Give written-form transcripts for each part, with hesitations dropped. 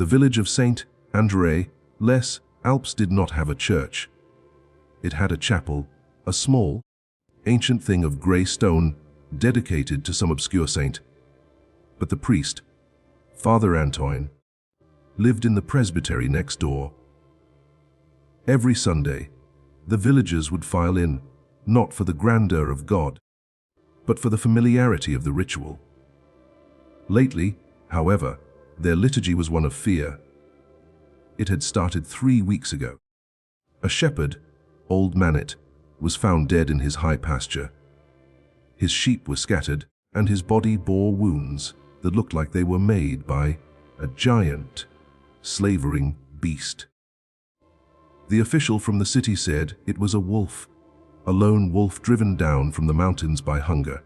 The village of Saint André les Alpes did not have a church. It had a chapel, a small, ancient thing of grey stone dedicated to some obscure saint. But the priest, Father Antoine, lived in the presbytery next door. Every Sunday, the villagers would file in, not for the grandeur of God, but for the familiarity of the ritual. Lately, however, their liturgy was one of fear. It had started 3 weeks ago. A shepherd, old Manet, was found dead in his high pasture. His sheep were scattered, and his body bore wounds that looked like they were made by a giant, slavering beast. The official from the city said it was a wolf, a lone wolf driven down from the mountains by hunger.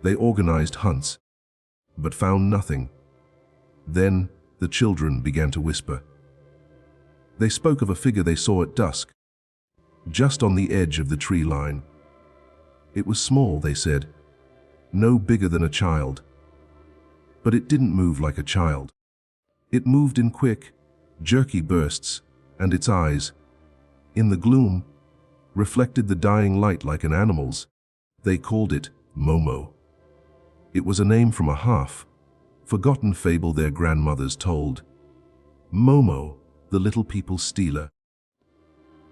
They organized hunts, but found nothing. Then the children began to whisper. They spoke of a figure they saw at dusk, just on the edge of the tree line. It was small, they said, no bigger than a child. But it didn't move like a child. It moved in quick, jerky bursts, and its eyes, in the gloom, reflected the dying light like an animal's. They called it Momo. It was a name from a half-forgotten fable their grandmothers told. Momo, the little people's stealer.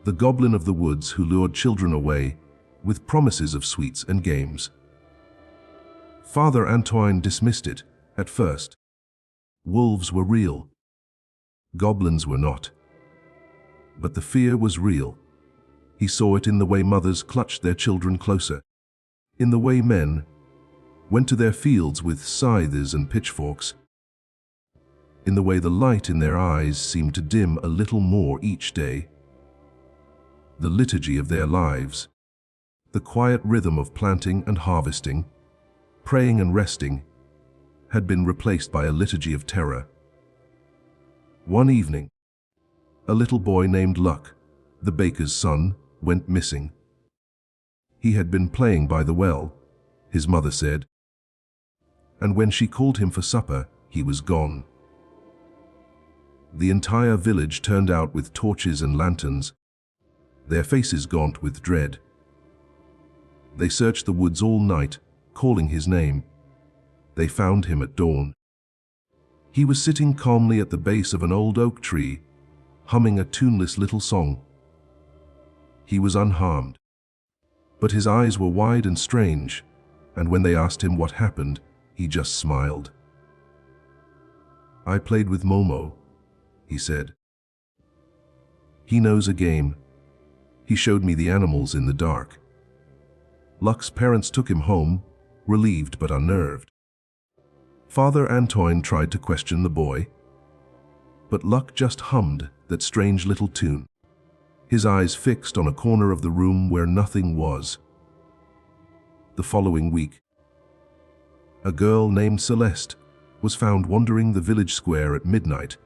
The goblin of the woods who lured children away with promises of sweets and games. Father Antoine dismissed it at first. Wolves were real. Goblins were not. But the fear was real. He saw it in the way mothers clutched their children closer, in the way men went to their fields with scythes and pitchforks, in the way the light in their eyes seemed to dim a little more each day. The liturgy of their lives, the quiet rhythm of planting and harvesting, praying and resting, had been replaced by a liturgy of terror. One evening, a little boy named Luck, the baker's son, went missing. He had been playing by the well, his mother said, and when she called him for supper, he was gone. The entire village turned out with torches and lanterns, their faces gaunt with dread. They searched the woods all night, calling his name. They found him at dawn. He was sitting calmly at the base of an old oak tree, humming a tuneless little song. He was unharmed, but his eyes were wide and strange, and when they asked him what happened, he just smiled. "I played with Momo," he said. "He knows a game. He showed me the animals in the dark." Luck's parents took him home, relieved but unnerved. Father Antoine tried to question the boy, but Luck just hummed that strange little tune, his eyes fixed on a corner of the room where nothing was. The following week, a girl named Celeste was found wandering the village square at midnight,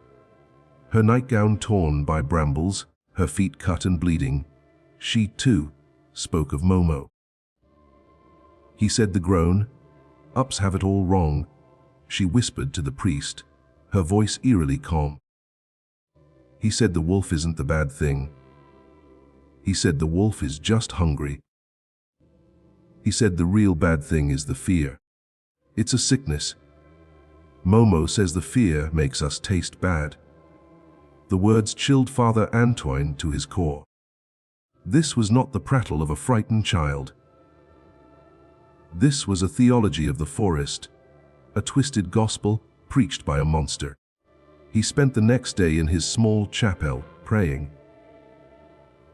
her nightgown torn by brambles, her feet cut and bleeding. She, too, spoke of Momo. He said the grown ups have it all wrong, she whispered to the priest, her voice eerily calm. He said the wolf isn't the bad thing. He said the wolf is just hungry. He said the real bad thing is the fear. It's a sickness. Momo says the fear makes us taste bad. The words chilled Father Antoine to his core. This was not the prattle of a frightened child. This was a theology of the forest, a twisted gospel preached by a monster. He spent the next day in his small chapel, praying.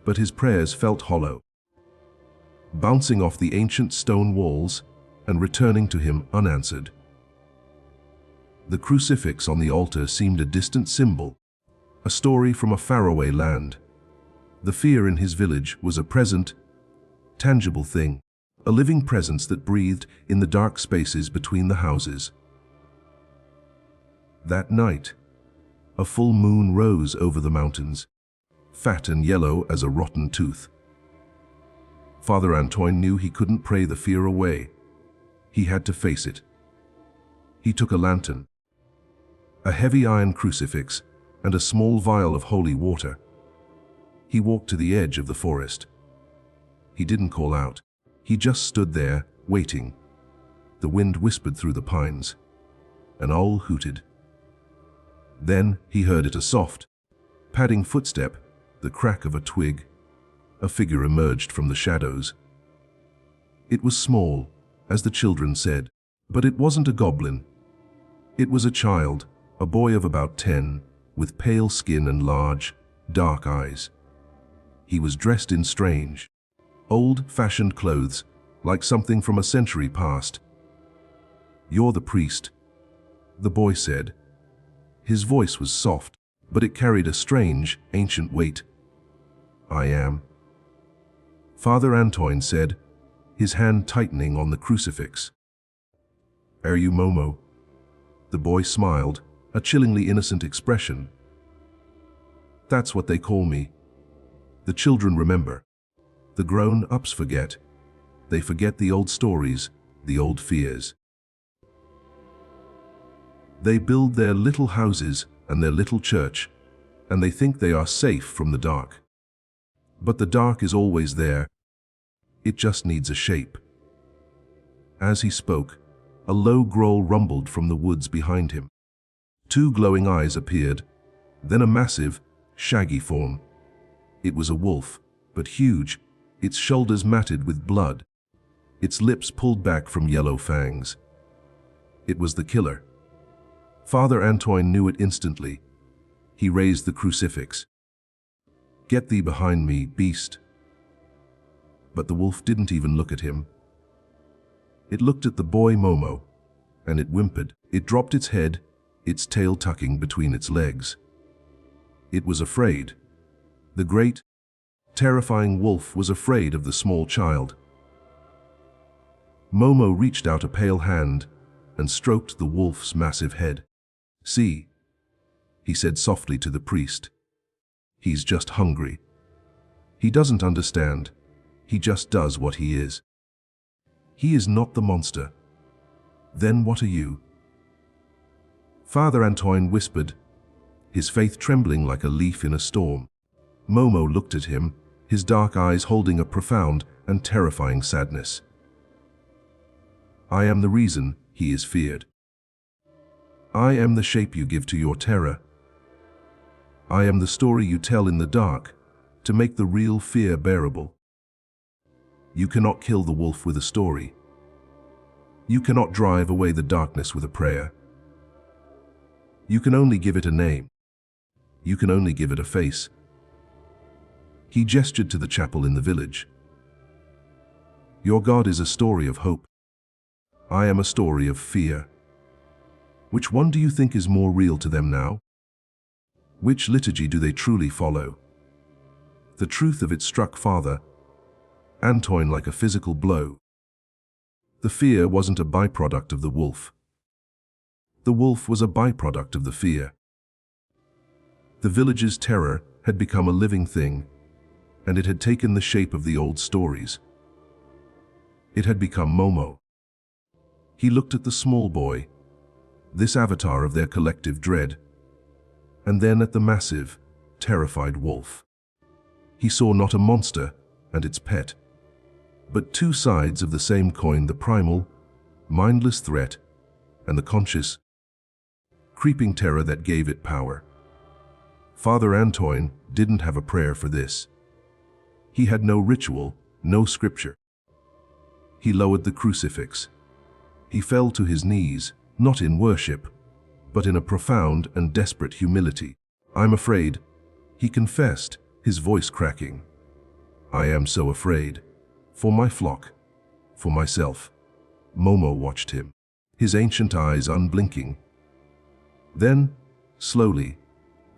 But his prayers felt hollow, bouncing off the ancient stone walls and returning to him unanswered. The crucifix on the altar seemed a distant symbol, a story from a faraway land. The fear in his village was a present, tangible thing, a living presence that breathed in the dark spaces between the houses. That night, a full moon rose over the mountains, fat and yellow as a rotten tooth. Father Antoine knew he couldn't pray the fear away. He had to face it. He took a lantern, a heavy iron crucifix, and a small vial of holy water. He walked to the edge of the forest. He didn't call out. He just stood there, waiting. The wind whispered through the pines. An owl hooted. Then he heard it, a soft, padding footstep, the crack of a twig. A figure emerged from the shadows. It was small, as the children said, but it wasn't a goblin. It was a child, a boy of about 10, with pale skin and large, dark eyes. He was dressed in strange, old-fashioned clothes, like something from a century past. "You're the priest," the boy said. His voice was soft, but it carried a strange, ancient weight. "I am," Father Antoine said, his hand tightening on the crucifix. "Are you Momo?" The boy smiled, a chillingly innocent expression. "That's what they call me." The children remember. The grown-ups forget. They forget the old stories, the old fears. They build their little houses and their little church, and they think they are safe from the dark. But the dark is always there. It just needs a shape. As he spoke, a low growl rumbled from the woods behind him. 2 glowing eyes appeared, then a massive, shaggy form. It was a wolf, but huge, its shoulders matted with blood, its lips pulled back from yellow fangs. It was the killer. Father Antoine knew it instantly. He raised the crucifix. "Get thee behind me, beast." But the wolf didn't even look at him. It looked at the boy Momo, and it whimpered. It dropped its head, its tail tucking between its legs. It was afraid. The great, terrifying wolf was afraid of the small child. Momo reached out a pale hand and stroked the wolf's massive head. "See," he said softly to the priest. "He's just hungry. He doesn't understand. He just does what he is. He is not the monster. Then what are you?" Father Antoine whispered, his faith trembling like a leaf in a storm. Momo looked at him, his dark eyes holding a profound and terrifying sadness. "I am the reason he is feared. I am the shape you give to your terror. I am the story you tell in the dark to make the real fear bearable. You cannot kill the wolf with a story. You cannot drive away the darkness with a prayer. You can only give it a name. You can only give it a face." He gestured to the chapel in the village. "Your God is a story of hope. I am a story of fear. Which one do you think is more real to them now? Which liturgy do they truly follow?" The truth of it struck Father Antoine like a physical blow. The fear wasn't a byproduct of the wolf. The wolf was a byproduct of the fear. The village's terror had become a living thing, and it had taken the shape of the old stories. It had become Momo. He looked at the small boy, this avatar of their collective dread, and then at the massive, terrified wolf. He saw not a monster and its pet, but 2 sides of the same coin: the primal, mindless threat and the conscious, creeping terror that gave it power. Father Antoine didn't have a prayer for this. He had no ritual, no scripture. He lowered the crucifix. He fell to his knees, not in worship, but in a profound and desperate humility. "I'm afraid," he confessed, his voice cracking. "I am so afraid. For my flock, for myself." Momo watched him, his ancient eyes unblinking. Then, slowly,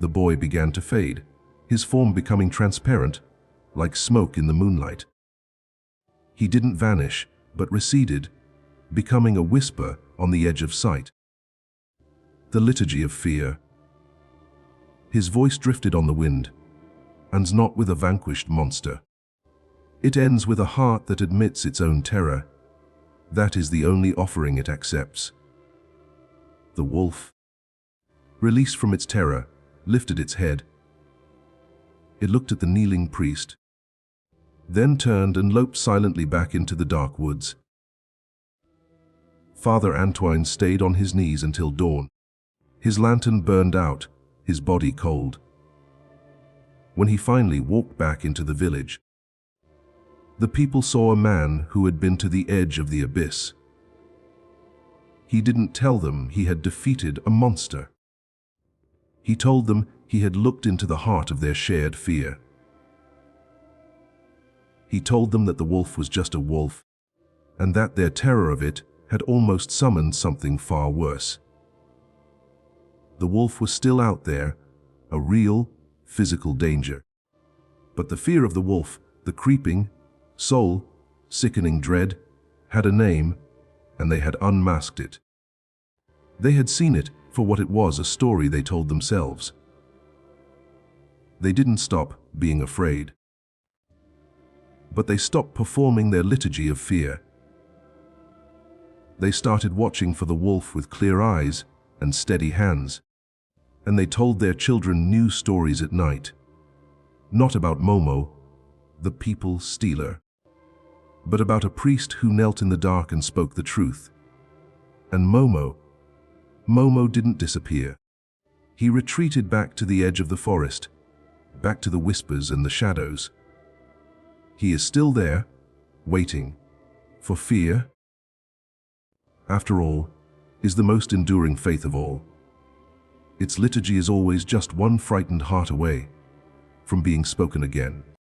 the boy began to fade, his form becoming transparent, like smoke in the moonlight. He didn't vanish, but receded, becoming a whisper on the edge of sight. The liturgy of fear. His voice drifted on the wind, and not with a vanquished monster. It ends with a heart that admits its own terror. That is the only offering it accepts. The wolf. released from its terror, lifted its head. It looked at the kneeling priest, then turned and loped silently back into the dark woods. Father Antoine stayed on his knees until dawn. His lantern burned out, his body cold. When he finally walked back into the village, the people saw a man who had been to the edge of the abyss. He didn't tell them he had defeated a monster. He told them he had looked into the heart of their shared fear. He told them that the wolf was just a wolf, and that their terror of it had almost summoned something far worse. The wolf was still out there, a real, physical danger. But the fear of the wolf, the creeping, soul-sickening dread, had a name, and they had unmasked it. They had seen it for what it was, a story they told themselves. They didn't stop being afraid, but they stopped performing their liturgy of fear. They started watching for the wolf with clear eyes and steady hands, and they told their children new stories at night. Not about Momo, the people stealer, but about a priest who knelt in the dark and spoke the truth. And Momo didn't disappear. He retreated back to the edge of the forest, back to the whispers and the shadows. He is still there, waiting for fear. After all, is the most enduring faith of all. Its liturgy is always just one frightened heart away from being spoken again.